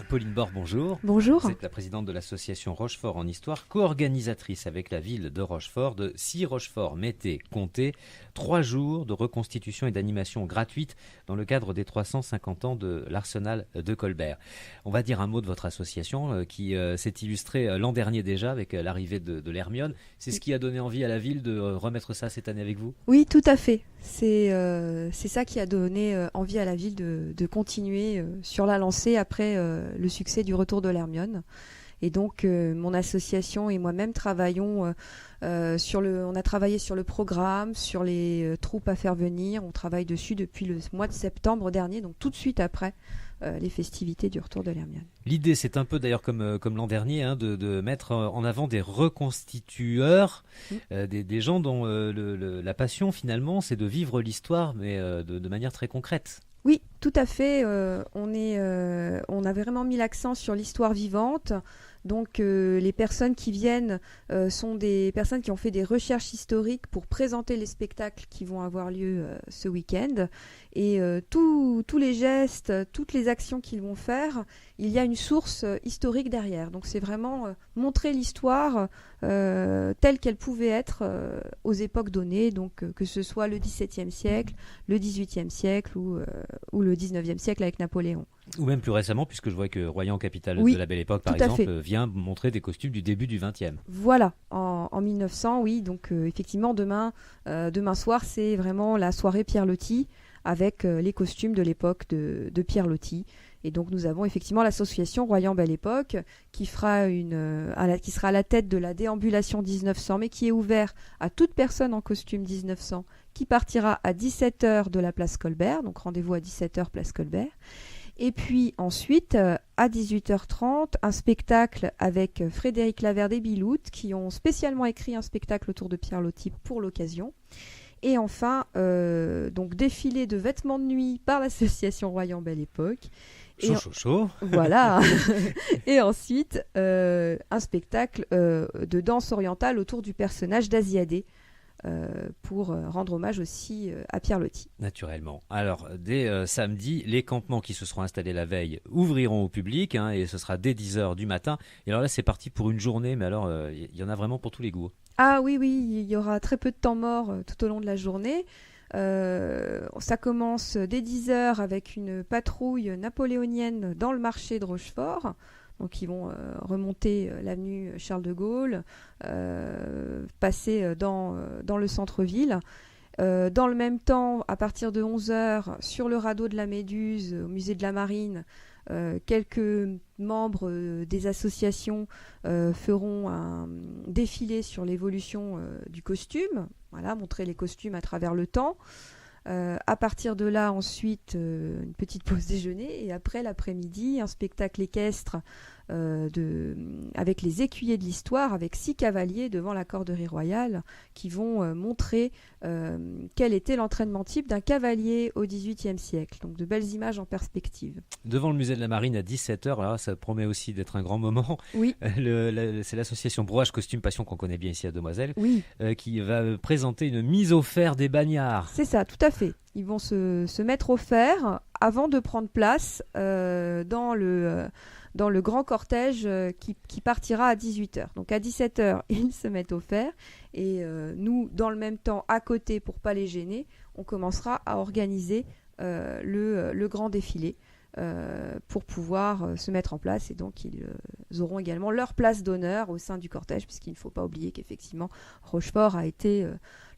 Pauline Bord, bonjour. Bonjour. Vous êtes la présidente de l'association Rochefort en Histoire, co-organisatrice avec la ville de Rochefort de 6 Rochefort, mettez, comptez, 3 jours de reconstitution et d'animation gratuite dans le cadre des 350 ans de l'Arsenal de Colbert. On va dire un mot de votre association qui s'est illustrée l'an dernier déjà avec l'arrivée de l'Hermione. C'est ce qui a donné envie à la ville de remettre ça cette année avec vous ? Oui, tout à fait. C'est ça qui a donné envie à la ville de continuer sur la lancée après le succès du retour de l'Hermione. Et donc, mon association et moi-même travaillons on a travaillé sur le programme, sur les troupes à faire venir. On travaille dessus depuis le mois de septembre dernier, donc tout de suite après les festivités du retour de l'Hermione. L'idée, c'est un peu d'ailleurs comme l'an dernier, de mettre en avant des reconstitueurs, des gens dont la passion finalement, c'est de vivre l'histoire, mais de manière très concrète. Oui, tout à fait. On a vraiment mis l'accent sur l'histoire vivante. Donc les personnes qui viennent sont des personnes qui ont fait des recherches historiques pour présenter les spectacles qui vont avoir lieu ce week-end. Et tous les gestes, toutes les actions qu'ils vont faire, il y a une source historique derrière. Donc c'est vraiment montrer l'histoire telle qu'elle pouvait être aux époques données, donc que ce soit le XVIIe siècle, le XVIIIe siècle ou le XIXe siècle avec Napoléon. Ou même plus récemment, puisque je vois que Royan Capitale de la Belle Époque, par exemple, vient montrer des costumes du début du XXe. Voilà, en 1900, oui. Donc effectivement, demain soir, c'est vraiment la soirée Pierre Loti avec les costumes de l'époque de Pierre Loti. Et donc nous avons effectivement l'association Royan Belle Époque qui sera à la tête de la déambulation 1900, mais qui est ouvert à toute personne en costume 1900, qui partira à 17h de la place Colbert. Donc rendez-vous à 17h place Colbert. Et puis ensuite, à 18h30, un spectacle avec Frédéric Laverde et Bilout, qui ont spécialement écrit un spectacle autour de Pierre Loti pour l'occasion. Et enfin, donc défilé de vêtements de nuit par l'association Royan Belle Époque. Chaud. Voilà. Et ensuite, un spectacle de danse orientale autour du personnage d'Asiadé. Pour rendre hommage aussi à Pierre Loti. Naturellement. Alors, dès samedi, les campements qui se seront installés la veille ouvriront au public et ce sera dès 10h du matin. Et alors là, c'est parti pour une journée, mais alors, il y en a vraiment pour tous les goûts. Ah oui, il y aura très peu de temps mort tout au long de la journée. Ça commence dès 10h avec une patrouille napoléonienne dans le marché de Rochefort. Donc ils vont remonter l'avenue Charles de Gaulle, passer dans le centre-ville. Dans le même temps, à partir de 11h, sur le radeau de la Méduse, au musée de la Marine, quelques membres des associations feront un défilé sur l'évolution du costume, voilà, montrer les costumes à travers le temps. À partir de là, ensuite, une petite pause déjeuner et après l'après-midi, un spectacle équestre avec les écuyers de l'histoire, avec 6 cavaliers devant la corderie royale qui vont montrer quel était l'entraînement type d'un cavalier au XVIIIe siècle. Donc de belles images en perspective. Devant le musée de la Marine à 17h, alors ça promet aussi d'être un grand moment. Oui. C'est l'association Brouage Costume Passion qu'on connaît bien ici à Demoiselles, oui. Qui va présenter une mise au fer des bagnards. C'est ça, tout à fait. Ils vont se mettre au fer avant de prendre place dans le grand cortège qui partira à 18h. Donc à 17h, ils se mettent au fer et nous, dans le même temps, à côté, pour ne pas les gêner, on commencera à organiser le grand défilé pour pouvoir se mettre en place. Et donc, ils auront également leur place d'honneur au sein du cortège, puisqu'il ne faut pas oublier qu'effectivement, Rochefort a été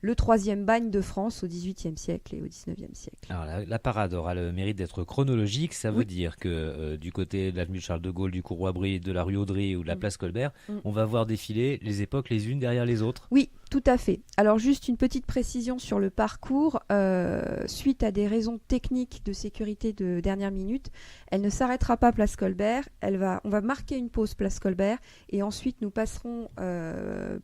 le 3e bagne de France au XVIIIe siècle et au XIXe siècle. Alors la parade aura le mérite d'être chronologique, ça veut dire que du côté de l'avenue Charles de Gaulle, du cours Brie, de la rue Audry ou de la place Colbert, on va voir défiler les époques les unes derrière les autres. Oui, tout à fait. Alors juste une petite précision sur le parcours. Suite à des raisons techniques de sécurité de dernière minute, elle ne s'arrêtera pas place Colbert. On va marquer une pause place Colbert et ensuite nous passerons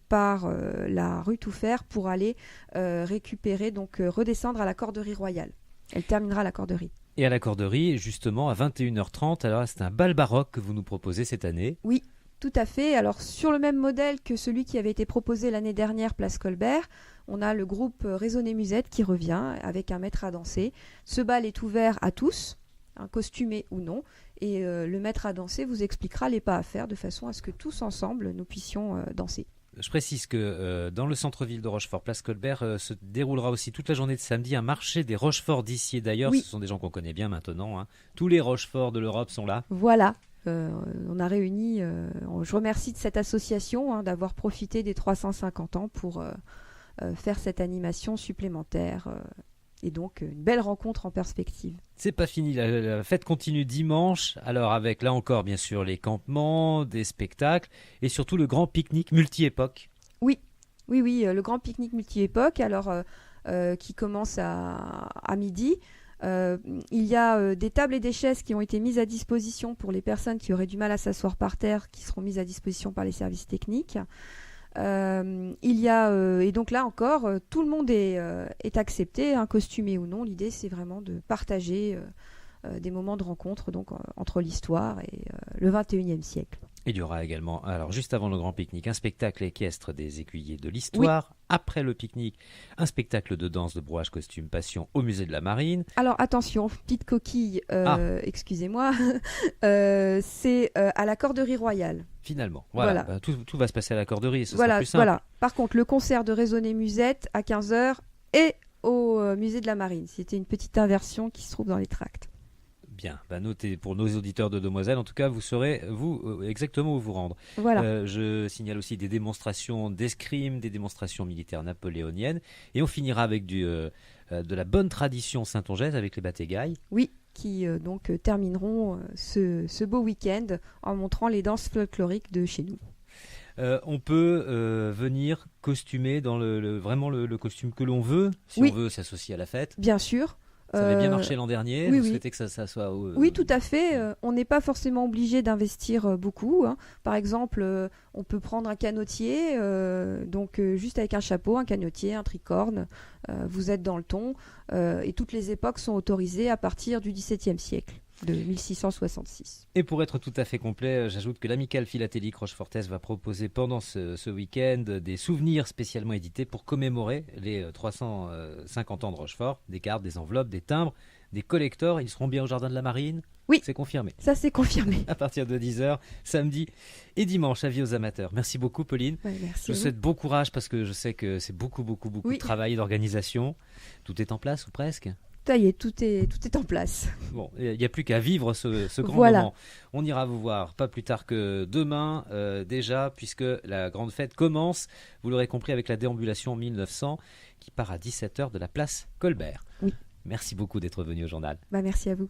par la rue Touffert pour aller récupérer, donc redescendre à la Corderie Royale. Elle terminera à la Corderie. Et à la Corderie, justement, à 21h30, alors c'est un bal baroque que vous nous proposez cette année. Oui, tout à fait. Alors sur le même modèle que celui qui avait été proposé l'année dernière, place Colbert, on a le groupe Raisonner Musette qui revient avec un maître à danser. Ce bal est ouvert à tous, costumé ou non, et le maître à danser vous expliquera les pas à faire de façon à ce que tous ensemble nous puissions danser. Je précise que dans le centre-ville de Rochefort, place Colbert, se déroulera aussi toute la journée de samedi un marché des Rocheforts d'ici et d'ailleurs. Oui. Ce sont des gens qu'on connaît bien maintenant, hein. Tous les Rocheforts de l'Europe sont là. Voilà, on a réuni, je remercie de cette association d'avoir profité des 350 ans pour faire cette animation supplémentaire et donc une belle rencontre en perspective. C'est pas fini, la fête continue dimanche, alors avec là encore bien sûr les campements, des spectacles et surtout le grand pique-nique multi-époque. Oui, le grand pique-nique multi-époque, alors qui commence à midi. Il y a des tables et des chaises qui ont été mises à disposition pour les personnes qui auraient du mal à s'asseoir par terre, qui seront mises à disposition par les services techniques. Il y a et donc là encore, tout le monde est accepté, hein, costumé ou non. L'idée, c'est vraiment de partager des moments de rencontre donc entre l'histoire et le 21e siècle. Il y aura également, alors juste avant le grand pique-nique, un spectacle équestre des écuyers de l'histoire. Oui. Après le pique-nique, un spectacle de danse de brouage costume passion au musée de la Marine. Alors attention, petite coquille, excusez-moi, c'est à la Corderie Royale. Finalement, voilà. Bah, tout va se passer à la Corderie et ce sera plus simple. Voilà. Par contre, le concert de Raisonner Musette à 15h et au musée de la Marine. C'était une petite inversion qui se trouve dans les tracts. Bien, notez pour nos auditeurs de Demoiselles, en tout cas vous saurez exactement où vous rendre. Voilà. Je signale aussi des démonstrations d'escrime, des démonstrations militaires napoléoniennes et on finira avec de la bonne tradition saintongeaise avec les batailles. Oui, qui donc termineront ce beau week-end en montrant les danses folkloriques de chez nous. On peut venir costumer dans vraiment le costume que l'on veut, si on veut s'associer à la fête. Bien sûr. Ça avait bien marché l'an dernier. Oui, vous souhaitez que ça soit... Oui, tout à fait. On n'est pas forcément obligé d'investir beaucoup, hein. Par exemple, on peut prendre un canotier, donc juste avec un chapeau, un canotier, un tricorne. Vous êtes dans le ton. Et toutes les époques sont autorisées à partir du XVIIe siècle, de 1666. Et pour être tout à fait complet, j'ajoute que l'Amicale Philatélique Rochefortaise va proposer pendant ce week-end des souvenirs spécialement édités pour commémorer les 350 ans de Rochefort, des cartes, des enveloppes, des timbres, des collectors. Ils seront bien au Jardin de la Marine. Oui, c'est confirmé. Ça c'est confirmé. À partir de 10h, samedi et dimanche, avis aux amateurs. Merci beaucoup Pauline. Ouais, merci. Je vous souhaite bon courage parce que je sais que c'est beaucoup de travail et d'organisation. Tout est en place ou presque ? Ça y est, tout est en place. Bon, il n'y a plus qu'à vivre ce grand moment. On ira vous voir pas plus tard que demain déjà, puisque la grande fête commence, vous l'aurez compris, avec la déambulation en 1900 qui part à 17h de la place Colbert. Oui. Merci beaucoup d'être venu au journal. Merci à vous.